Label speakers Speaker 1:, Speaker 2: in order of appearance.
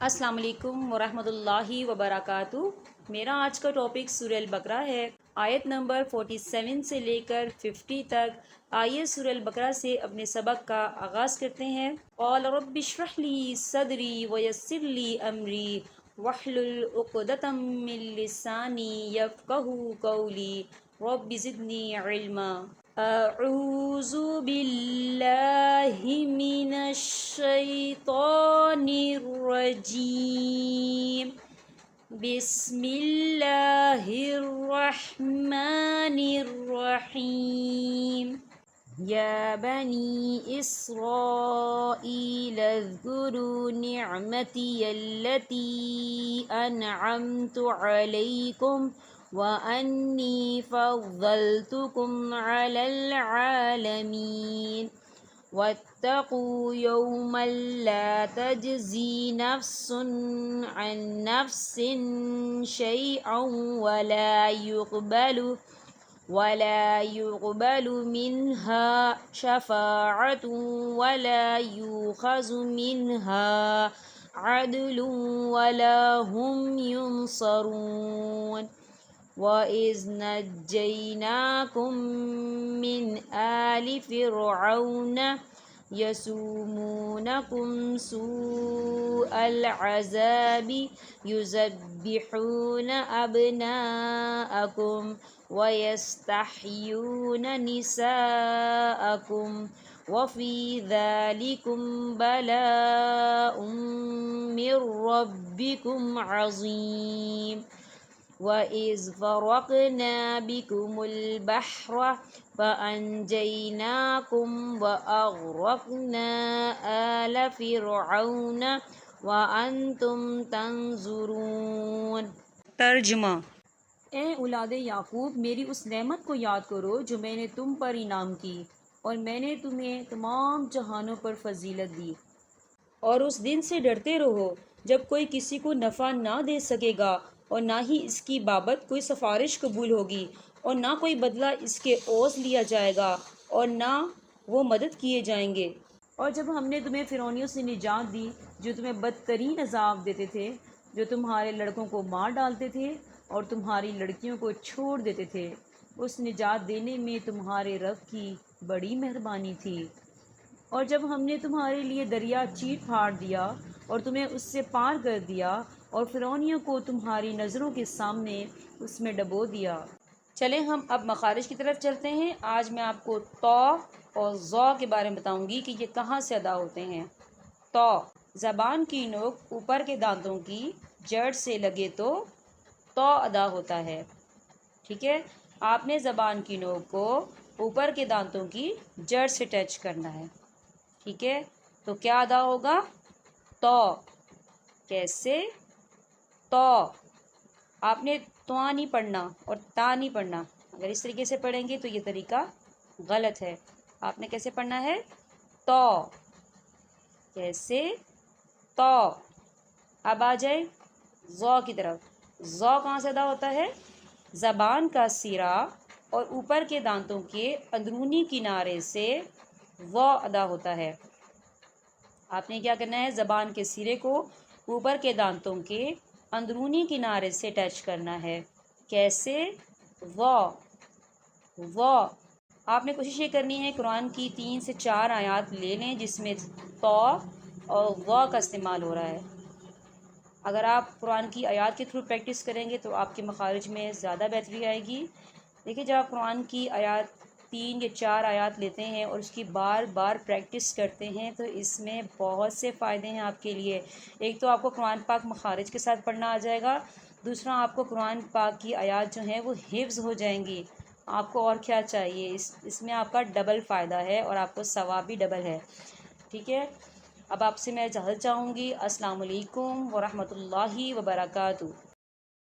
Speaker 1: السلام علیکم ورحمۃ اللہ وبرکاتہ۔ میرا آج کا ٹاپک سورہ البقرہ ہے، آیت نمبر 47 سے لے کر 50 تک۔ آئیے سورہ البقرہ سے اپنے سبق کا آغاز کرتے ہیں۔ قال رب اشرح لی صدری ویسر لی امری واحلل عقدۃ من لسانی یفقہوا قولی رب زدنی علما۔ اعوذ باللہ من الشیطان الرجیم، بسم اللہ الرحمن الرحیم۔ یا بنی اسرائیل اذکروا نعمتی التی انعمت علیکم وَأَنِّي فَضَّلْتُكُمْ عَلَى الْعَالَمِينَ وَاتَّقُوا يَوْمًا لَا تَجْزِي نَفْسٌ عَنْ نَفْسٍ شَيْئًا وَلَا يُقْبَلُ مِنْهَا شَفَاعَةٌ وَلَا يُؤْخَذُ مِنْهَا عَدْلٌ وَلَا هُمْ يُنصَرُونَ۔ وَإِذْ نَجَّيْنَاكُمْ مِنْ آلِ فِرْعَوْنَ يَسُومُونَكُمْ سُوءَ الْعَذَابِ يُذَبِّحُونَ أَبْنَاءَكُمْ وَيَسْتَحْيُونَ نِسَاءَكُمْ وَفِي ذَلِكُمْ بَلَاءٌ مِّن رَّبِّكُمْ عَظِيمٌ۔ وَإِذْ فَرَقْنَا بِكُمُ الْبَحْرَ فَأَنْجَيْنَاكُمْ وَأَغْرَقْنَا آلَ فِرْعَوْنَ وَأَنْتُمْ تَنظُرُونَ۔ ترجمہ: اے اولاد یعقوب، میری اس نعمت کو یاد کرو جو میں نے تم پر انعام کی، اور میں نے تمہیں تمام جہانوں پر فضیلت دی۔ اور اس دن سے ڈرتے رہو جب کوئی کسی کو نفع نہ دے سکے گا، اور نہ ہی اس کی بابت کوئی سفارش قبول ہوگی، اور نہ کوئی بدلہ اس کے عوض لیا جائے گا، اور نہ وہ مدد کیے جائیں گے۔ اور جب ہم نے تمہیں فرعونیوں سے نجات دی جو تمہیں بدترین عذاب دیتے تھے، جو تمہارے لڑکوں کو مار ڈالتے تھے اور تمہاری لڑکیوں کو چھوڑ دیتے تھے، اس نجات دینے میں تمہارے رب کی بڑی مہربانی تھی۔ اور جب ہم نے تمہارے لیے دریا چیر پھاڑ دیا اور تمہیں اس سے پار کر دیا، اور فرعونیوں کو تمہاری نظروں کے سامنے اس میں ڈبو دیا۔ چلیں ہم اب مخارج کی طرف چلتے ہیں۔ آج میں آپ کو تو اور ظا کے بارے میں بتاؤں گی کہ یہ کہاں سے ادا ہوتے ہیں۔ تو زبان کی نوک اوپر کے دانتوں کی جڑ سے لگے تو ادا ہوتا ہے، ٹھیک ہے۔ آپ نے زبان کی نوک کو اوپر کے دانتوں کی جڑ سے ٹچ کرنا ہے، ٹھیک ہے۔ تو کیا ادا ہوگا؟ تو۔ کیسے؟ تو آپ نے تواں نہیں پڑھنا اور تا نہیں پڑھنا۔ اگر اس طریقے سے پڑھیں گے تو یہ طریقہ غلط ہے۔ آپ نے کیسے پڑھنا ہے؟ تو۔ کیسے؟ تو۔ اب آ جائے ظا کی طرف۔ ظا کہاں سے ادا ہوتا ہے؟ زبان کا سرا اور اوپر کے دانتوں کے اندرونی کنارے سے ظا ادا ہوتا ہے۔ آپ نے کیا کرنا ہے؟ زبان کے سرے کو اوپر کے دانتوں کے اندرونی کنارے سے ٹچ کرنا ہے۔ کیسے؟ ظا۔ ظا۔ آپ نے کوشش یہ کرنی ہے قرآن کی 3 سے 4 آیات لے لیں جس میں تو اور ظا کا استعمال ہو رہا ہے۔ اگر آپ قرآن کی آیات کے تھرو پریکٹس کریں گے تو آپ کے مخارج میں زیادہ بہتری آئے گی۔ دیکھیے، جب آپ قرآن کی آیات 3 یا 4 آیات لیتے ہیں اور اس کی بار بار پریکٹس کرتے ہیں تو اس میں بہت سے فائدے ہیں آپ کے لیے۔ ایک تو آپ کو قرآن پاک مخارج کے ساتھ پڑھنا آ جائے گا، دوسرا آپ کو قرآن پاک کی آیات جو ہیں وہ حفظ ہو جائیں گی۔ آپ کو اور کیا چاہیے؟ اس میں آپ کا ڈبل فائدہ ہے اور آپ کو ثواب بھی ڈبل ہے، ٹھیک ہے۔ اب آپ سے میں اجازت چاہوں گی۔ السلام علیکم ورحمۃ اللہ وبرکاتہ۔